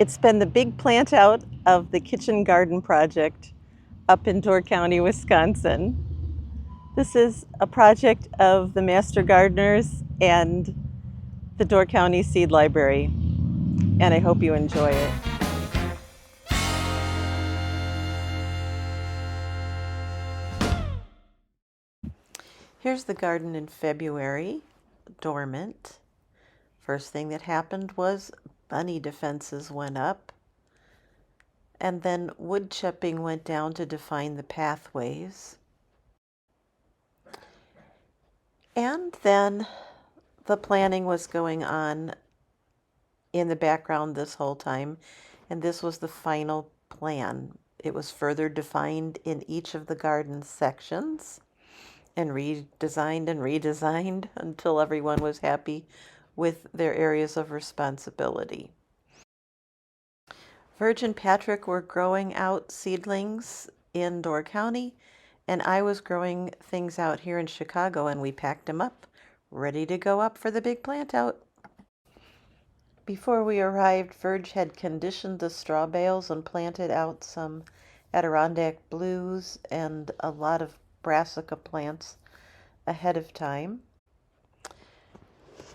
It's been the big plant out of the kitchen garden project up in Door County, Wisconsin. This is a project of the Master Gardeners and the Door County Seed Library, and I hope you enjoy it. Here's the garden in February, dormant. First thing that happened was bunny defenses went up, and then wood chipping went down to define the pathways. And then the planning was going on in the background this whole time, and this was the final plan. It was further defined in each of the garden sections and redesigned until everyone was happy with their areas of responsibility. Virge and Patrick were growing out seedlings in Door County, and I was growing things out here in Chicago, and we packed them up, ready to go up for the big plant out. Before we arrived, Virge had conditioned the straw bales and planted out some Adirondack blues and a lot of brassica plants ahead of time.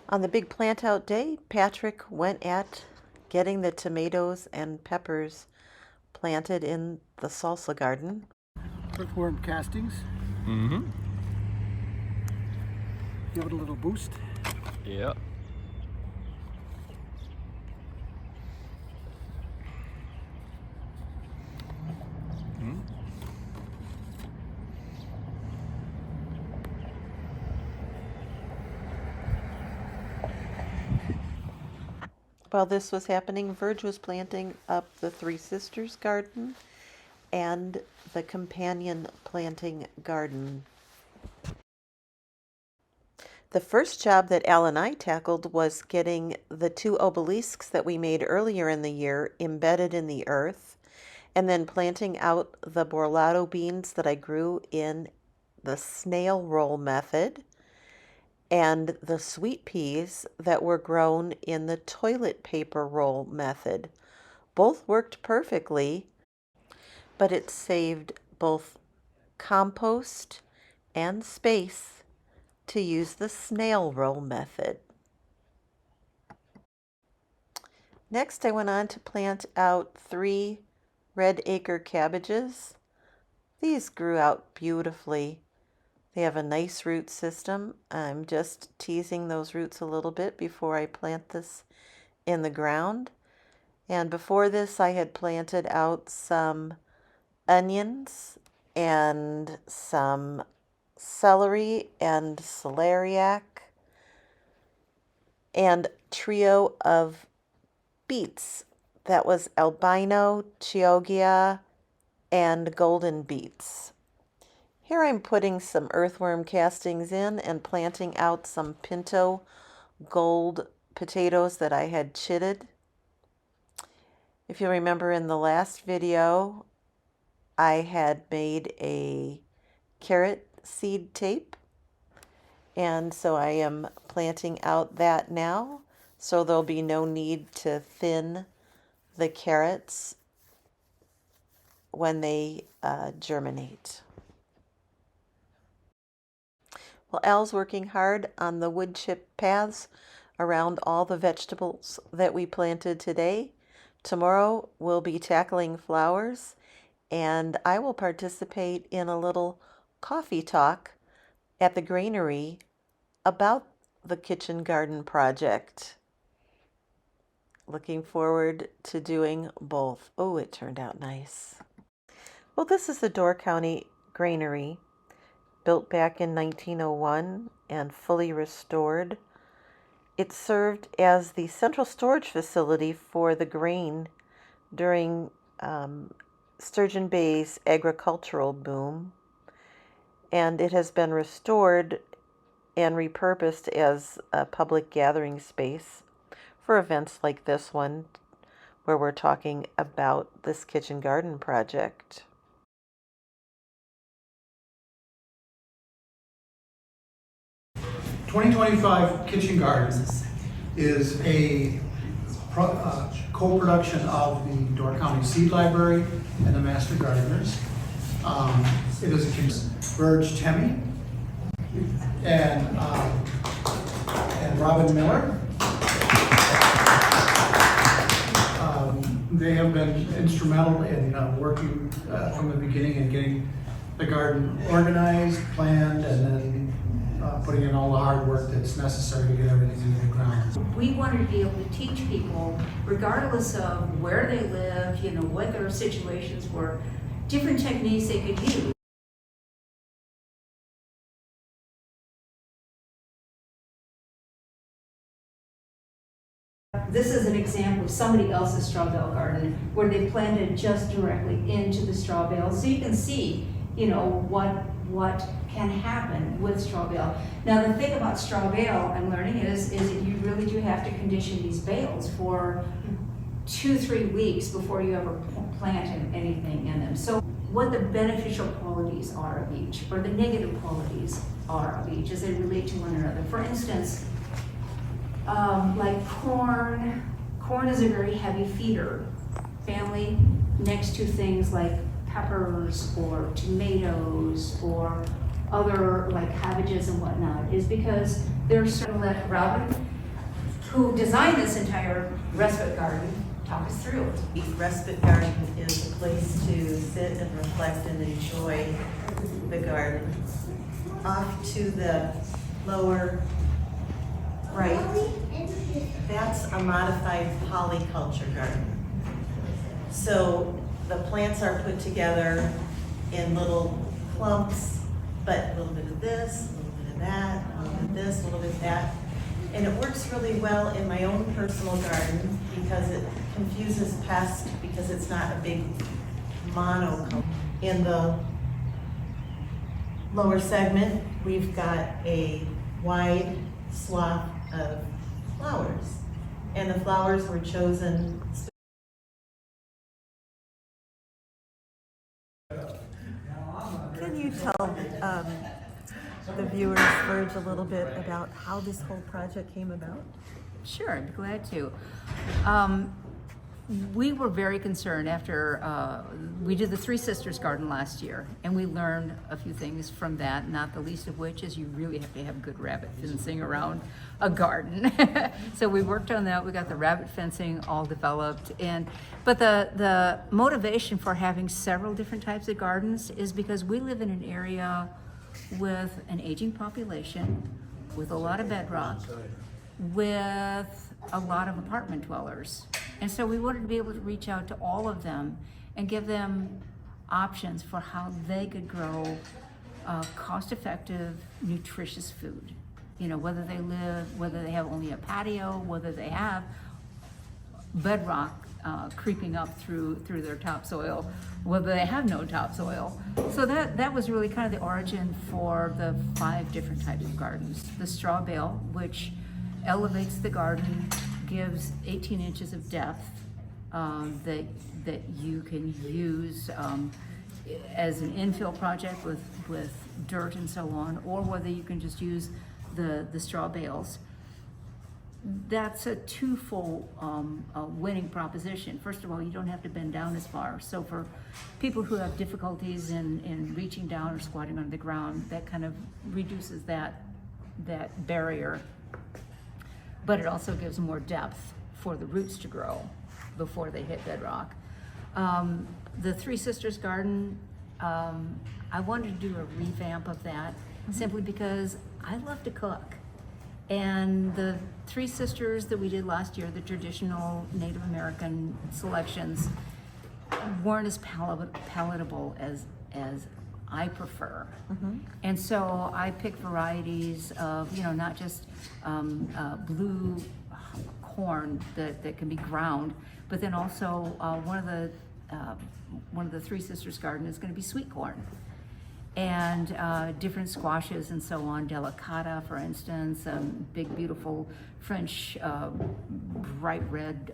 On the big plant out day, Patrick went at getting the tomatoes and peppers planted in the Salsa Garden. Earthworm castings. Mm-hmm. Give it a little boost. Yeah. While this was happening, Virge was planting up the Three Sisters garden and the companion planting garden. The first job that Al and I tackled was getting the two obelisks that we made earlier in the year embedded in the earth, and then planting out the borlato beans that I grew in the snail roll method, and the sweet peas that were grown in the toilet paper roll method. Both worked perfectly, but it saved both compost and space to use the snail roll method. Next, I went on to plant out 3 red acre cabbages. These grew out beautifully. They have a nice root system. I'm just teasing those roots a little bit before I plant this in the ground. And before this, I had planted out some onions and some celery and celeriac and trio of beets. That was albino, chioggia, and golden beets. Here I'm putting some earthworm castings in and planting out some pinto gold potatoes that I had chitted. If you remember in the last video, I had made a carrot seed tape, and so I am planting out that now, so there'll be no need to thin the carrots when they germinate. Well, Al's working hard on the wood chip paths around all the vegetables that we planted today. Tomorrow we'll be tackling flowers, and I will participate in a little coffee talk at the Grainery about the kitchen garden project. Looking forward to doing both. Oh, it turned out nice. Well, this is the Door County Grainery, built back in 1901 and fully restored. It served as the central storage facility for the grain during Sturgeon Bay's agricultural boom, and it has been restored and repurposed as a public gathering space for events like this one, where we're talking about this kitchen garden project. "2025 Kitchen Gardens" is a co-production of the Door County Seed Library and the Master Gardeners. It is a Virge Temme and Robin Miller. They have been instrumental in working from the beginning and getting the garden organized, planned, and then putting in all the hard work that's necessary to get everything into the ground. We wanted to be able to teach people, regardless of where they live, what their situations were, different techniques they could use. This is an example of somebody else's straw bale garden where they planted just directly into the straw bale. So you can see, what can happen with straw bale. Now the thing about straw bale I'm learning is that you really do have to condition these bales for 2-3 weeks before you ever plant anything in them. So what the beneficial qualities are of each, or the negative qualities are of each as they relate to one another. For instance, like corn is a very heavy feeder family next to things like peppers or tomatoes or other like cabbages and whatnot, is because there's certain that Robin, who designed this entire Respite Garden, talk us through. The Respite Garden is a place to sit and reflect and enjoy the garden. Off to the lower right, that's a modified polyculture garden. So the plants are put together in little clumps, but a little bit of this, a little bit of that, a little bit of this, a little bit of that. And it works really well in my own personal garden because it confuses pests because it's not a big monoculture. In the lower segment, we've got a wide swath of flowers. And the flowers were chosen. Can you tell the viewers, Virge, a little bit about how this whole project came about? Sure, I'd be glad to. We were very concerned after we did the Three Sisters Garden last year, and we learned a few things from that, not the least of which is you really have to have good rabbit fencing around a garden. So we worked on that, we got the rabbit fencing all developed, but the motivation for having several different types of gardens is because we live in an area with an aging population, with a lot of bedrock, with a lot of apartment dwellers. And so we wanted to be able to reach out to all of them and give them options for how they could grow cost-effective, nutritious food. Whether they have only a patio, whether they have bedrock creeping up through their topsoil, whether they have no topsoil. So that was really kind of the origin for the 5 different types of gardens. The straw bale, which elevates the garden, gives 18 inches of depth that you can use as an infill project with dirt and so on, or whether you can just use the straw bales. That's a twofold winning proposition. First of all, you don't have to bend down as far. So for people who have difficulties in reaching down or squatting on the ground, that kind of reduces that barrier. But it also gives more depth for the roots to grow before they hit bedrock. The Three Sisters Garden, I wanted to do a revamp of that simply because I love to cook. And the Three Sisters that we did last year, the traditional Native American selections, weren't as palatable as I prefer. And so I picked varieties of, not just blue corn that can be ground, but then also one of the Three Sisters Garden is going to be sweet corn. And different squashes and so on, delicata, for instance, big, beautiful French bright red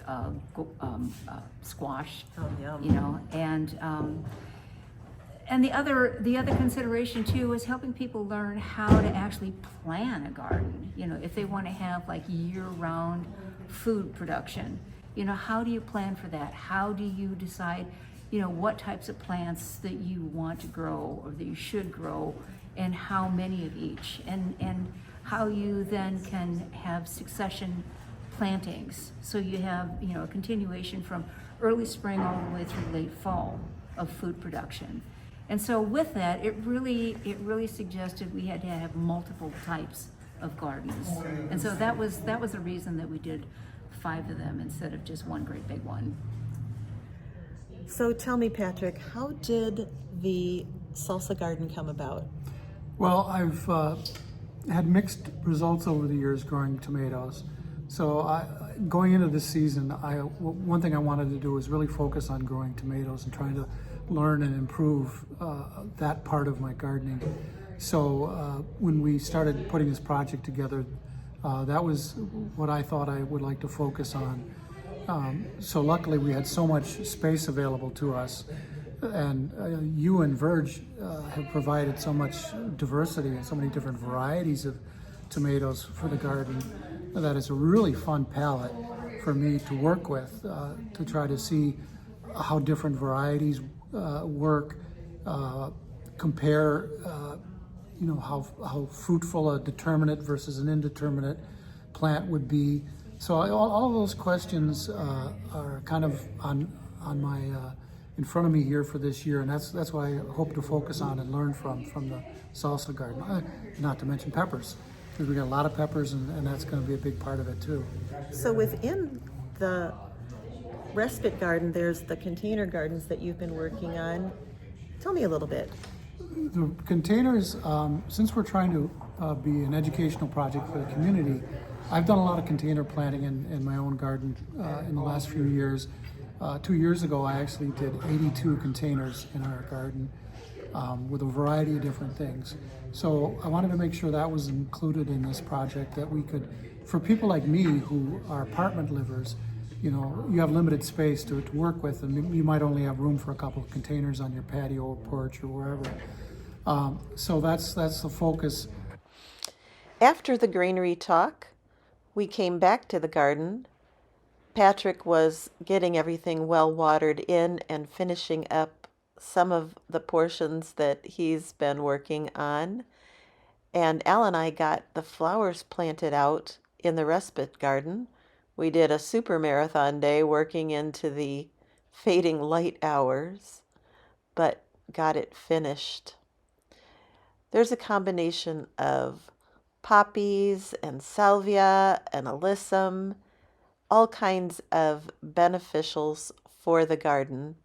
squash. Oh, yum. And the other consideration too is helping people learn how to actually plan a garden. If they want to have like year-round food production, You know, how do you plan for that? How do you decide, you know, what types of plants that you want to grow or that you should grow, and how many of each, and how you then can have succession plantings, so you have, you know, a continuation from early spring all the way through late fall of food production. And so with that, it really suggested we had to have multiple types of gardens. And so that was the reason that we did 5 of them instead of just one great big one. So tell me, Patrick, how did the Salsa Garden come about? Well, I've had mixed results over the years growing tomatoes. So going into this season, one thing I wanted to do was really focus on growing tomatoes and trying to learn and improve that part of my gardening. So when we started putting this project together, that was what I thought I would like to focus on. So luckily we had so much space available to us, and you and Virge have provided so much diversity and so many different varieties of tomatoes for the garden that it's a really fun palette for me to work with, to try to see how different varieties work, compare you know, how fruitful a determinate versus an indeterminate plant would be. So all of those questions are kind of on my in front of me here for this year, and that's what I hope to focus on and learn from the Salsa Garden. Not to mention peppers, because we got a lot of peppers, and that's going to be a big part of it too. So within the Respite Garden, there's the container gardens that you've been working on. Tell me a little bit. The containers, since we're trying to be an educational project for the community, I've done a lot of container planting in my own garden in the last few years. 2 years ago, I actually did 82 containers in our garden with a variety of different things. So I wanted to make sure that was included in this project, that we could, for people like me who are apartment livers, you know, you have limited space to work with, and you might only have room for a couple of containers on your patio or porch or wherever. So that's the focus. After the Grainery talk, we came back to the garden. Patrick was getting everything well watered in and finishing up some of the portions that he's been working on. And Al and I got the flowers planted out in the Respite Garden. We did a super marathon day working into the fading light hours, but got it finished. There's a combination of poppies and salvia and alyssum, all kinds of beneficials for the garden.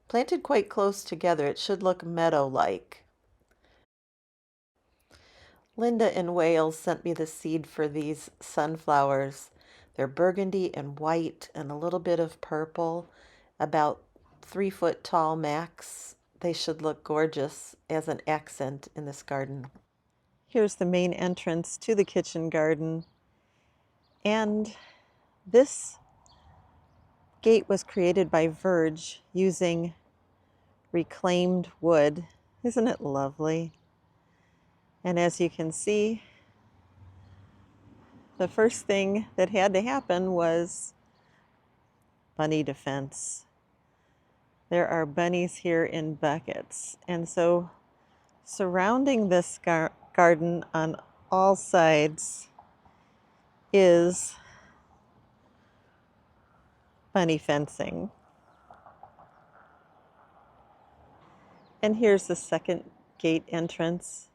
Planted quite close together, it should look meadow-like. Linda in Wales sent me the seed for these sunflowers. They're burgundy and white and a little bit of purple, about 3 foot tall max. They should look gorgeous as an accent in this garden. Here's the main entrance to the kitchen garden. And this gate was created by Virge using reclaimed wood. Isn't it lovely? And as you can see, the first thing that had to happen was bunny defense. There are bunnies here in buckets. And so surrounding this garden on all sides is bunny fencing. And here's the second gate entrance.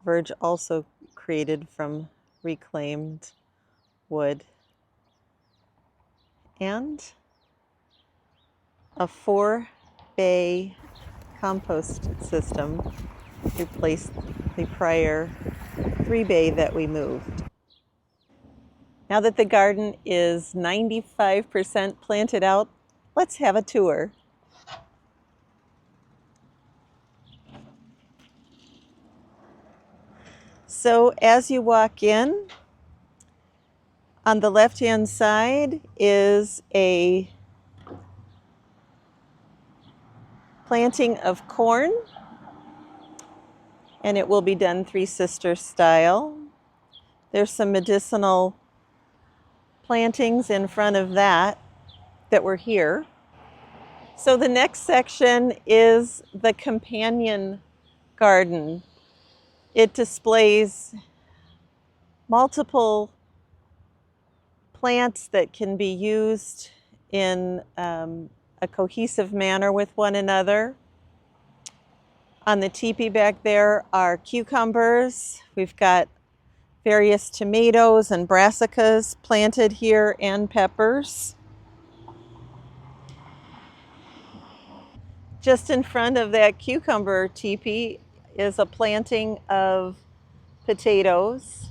Virge also created from reclaimed wood. And a 4-bay compost system replaced the prior 3-bay that we moved. Now that the garden is 95% planted out, let's have a tour. So as you walk in, on the left-hand side is a planting of corn, and it will be done Three Sisters style. There's some medicinal plantings in front of that were here. So the next section is the companion garden. It displays multiple plants that can be used in a cohesive manner with one another. On the teepee back there are cucumbers. We've got various tomatoes and brassicas planted here and peppers. Just in front of that cucumber teepee is a planting of potatoes.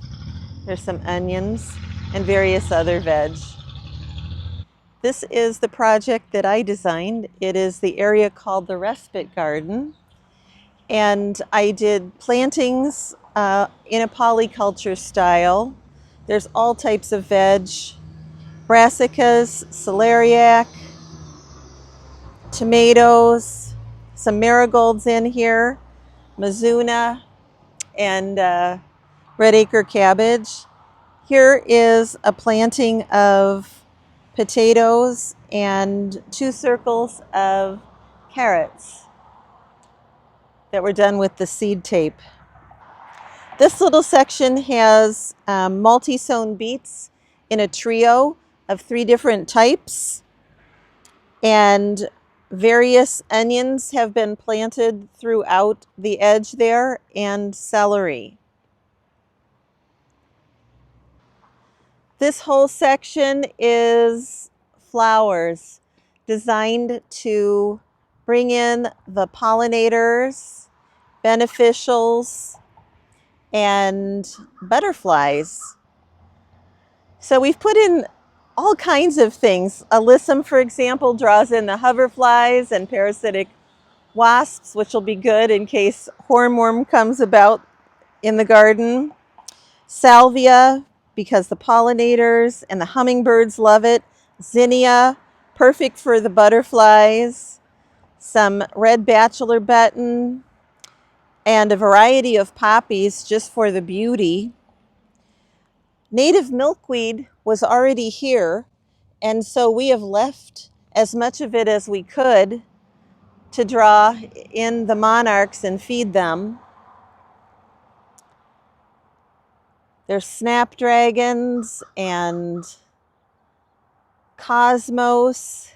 There's some onions and various other veg. This is the project that I designed. It is the area called the Respite Garden. And I did plantings in a polyculture style. There's all types of veg, brassicas, celeriac, tomatoes, some marigolds in here, mizuna, and red acre cabbage. Here is a planting of potatoes and 2 circles of carrots that were done with the seed tape. This little section has multi-sown beets in a trio of 3 different types, and various onions have been planted throughout the edge there, and celery. This whole section is flowers designed to bring in the pollinators, beneficials, and butterflies. So we've put in all kinds of things. Alyssum, for example, draws in the hoverflies and parasitic wasps, which will be good in case hornworm comes about in the garden. Salvia, because the pollinators and the hummingbirds love it. Zinnia, perfect for the butterflies. Some red bachelor button, and a variety of poppies just for the beauty. Native milkweed was already here, and so we have left as much of it as we could to draw in the monarchs and feed them. There's snapdragons and cosmos.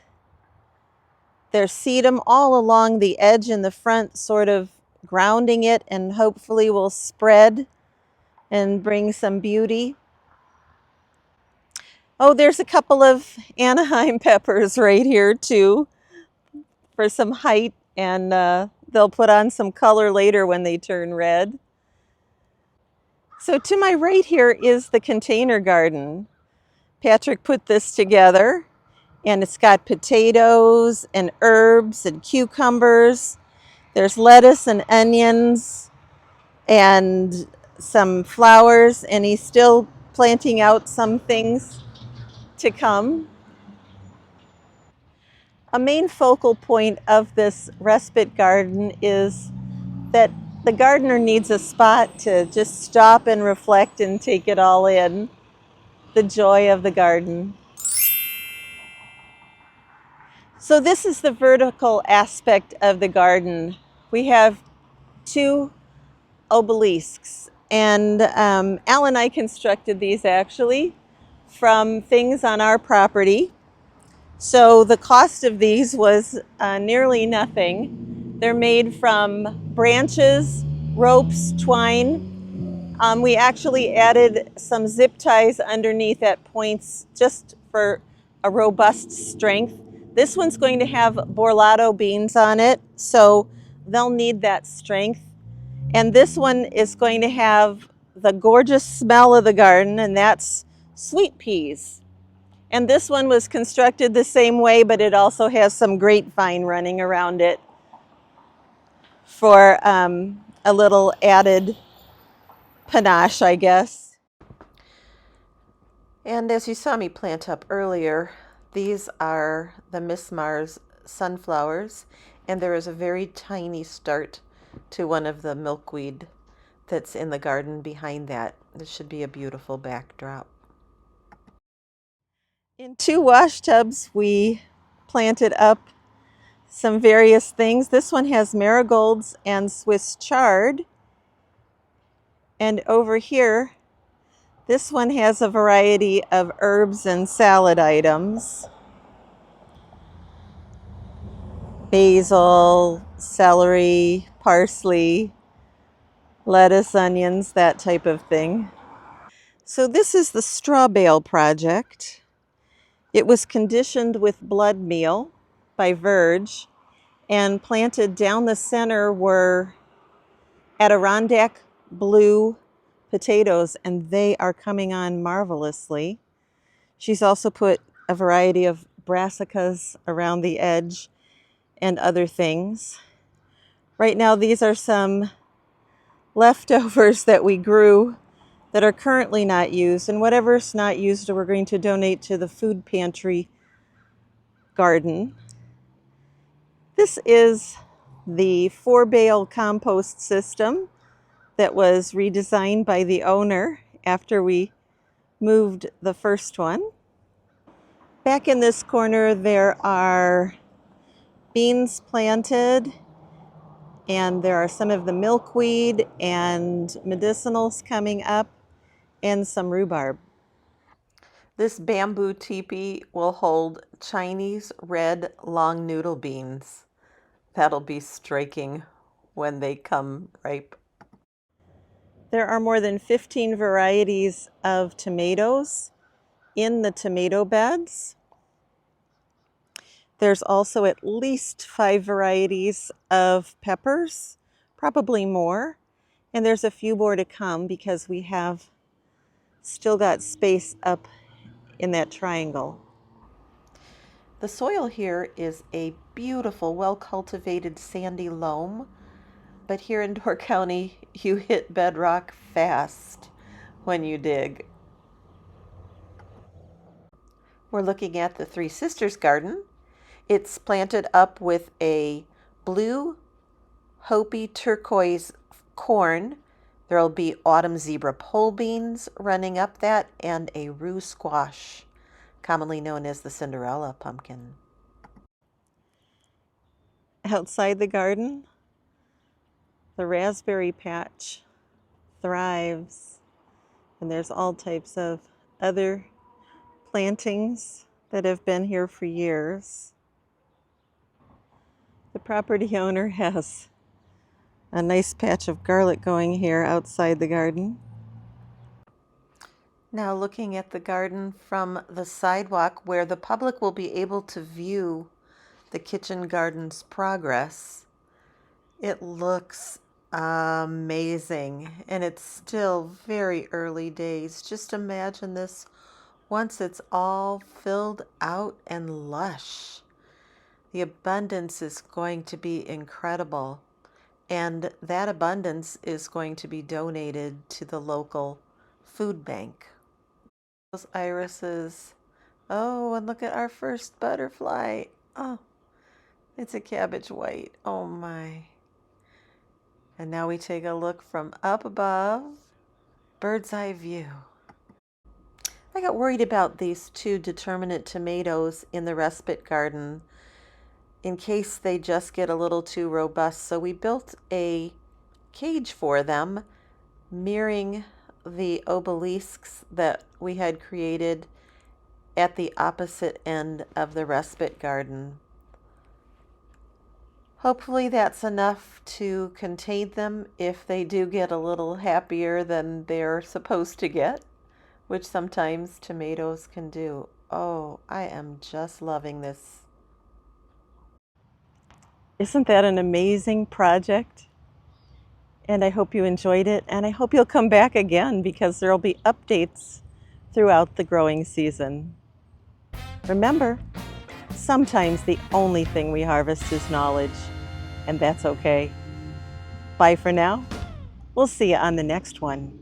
There's sedum all along the edge in the front, sort of grounding it, and hopefully will spread and bring some beauty. Oh, there's a couple of Anaheim peppers right here too for some height, and they'll put on some color later when they turn red. So to my right here is the container garden. Patrick put this together, and it's got potatoes and herbs and cucumbers. There's lettuce and onions and some flowers, and he's still planting out some things to come. A main focal point of this respite garden is that the gardener needs a spot to just stop and reflect and take it all in, the joy of the garden. So this is the vertical aspect of the garden. We have 2 obelisks, and Al and I constructed these actually from things on our property. So the cost of these was nearly nothing. They're made from branches, ropes, twine. We actually added some zip ties underneath at points just for a robust strength. This one's going to have borlato beans on it, so they'll need that strength. And this one is going to have the gorgeous smell of the garden, and that's sweet peas. And this one was constructed the same way, but it also has some grapevine running around it for a little added panache, I guess. And as you saw me plant up earlier, these are the Miss Mars sunflowers, and there is a very tiny start to one of the milkweed that's in the garden behind that. This should be a beautiful backdrop. In 2 wash tubs, we planted up some various things. This one has marigolds and Swiss chard. And over here, this one has a variety of herbs and salad items. Basil, celery, parsley, lettuce, onions, that type of thing. So this is the straw bale project. It was conditioned with blood meal by Virge, and planted down the center were Adirondack blue potatoes, and they are coming on marvelously. She's also put a variety of brassicas around the edge and other things. Right now, these are some leftovers that we grew that are currently not used, and whatever's not used, we're going to donate to the food pantry garden. This is the 4-bale compost system that was redesigned by the owner after we moved the first one. Back in this corner, there are beans planted, and there are some of the milkweed and medicinals coming up, and some rhubarb. This bamboo teepee will hold Chinese red long noodle beans. That'll be striking when they come ripe. There are more than 15 varieties of tomatoes in the tomato beds. There's also at least 5 varieties of peppers, probably more. And there's a few more to come because we have still got space up in that triangle. The soil here is a beautiful, well-cultivated sandy loam, but here in Door County, you hit bedrock fast when you dig. We're looking at the Three Sisters garden. It's planted up with a blue Hopi turquoise corn. There'll be autumn zebra pole beans running up that, and a rue squash, commonly known as the Cinderella pumpkin. Outside the garden, the raspberry patch thrives, and there's all types of other plantings that have been here for years. The property owner has a nice patch of garlic going here outside the garden. Now looking at the garden from the sidewalk where the public will be able to view the kitchen garden's progress. It looks amazing, and it's still very early days. Just imagine this once it's all filled out and lush. The abundance is going to be incredible, and that abundance is going to be donated to the local food bank. Those irises. Oh, and look at our first butterfly. Oh, it's a cabbage white. Oh my. And now we take a look from up above, bird's eye view. I got worried about these 2 determinate tomatoes in the Respite Garden in case they just get a little too robust. So we built a cage for them, mirroring the obelisks that we had created at the opposite end of the Respite Garden. Hopefully that's enough to contain them if they do get a little happier than they're supposed to get, which sometimes tomatoes can do. Oh, I am just loving this. Isn't that an amazing project? And I hope you enjoyed it, and I hope you'll come back again because there will be updates throughout the growing season. Remember, sometimes the only thing we harvest is knowledge, and that's okay. Bye for now. We'll see you on the next one.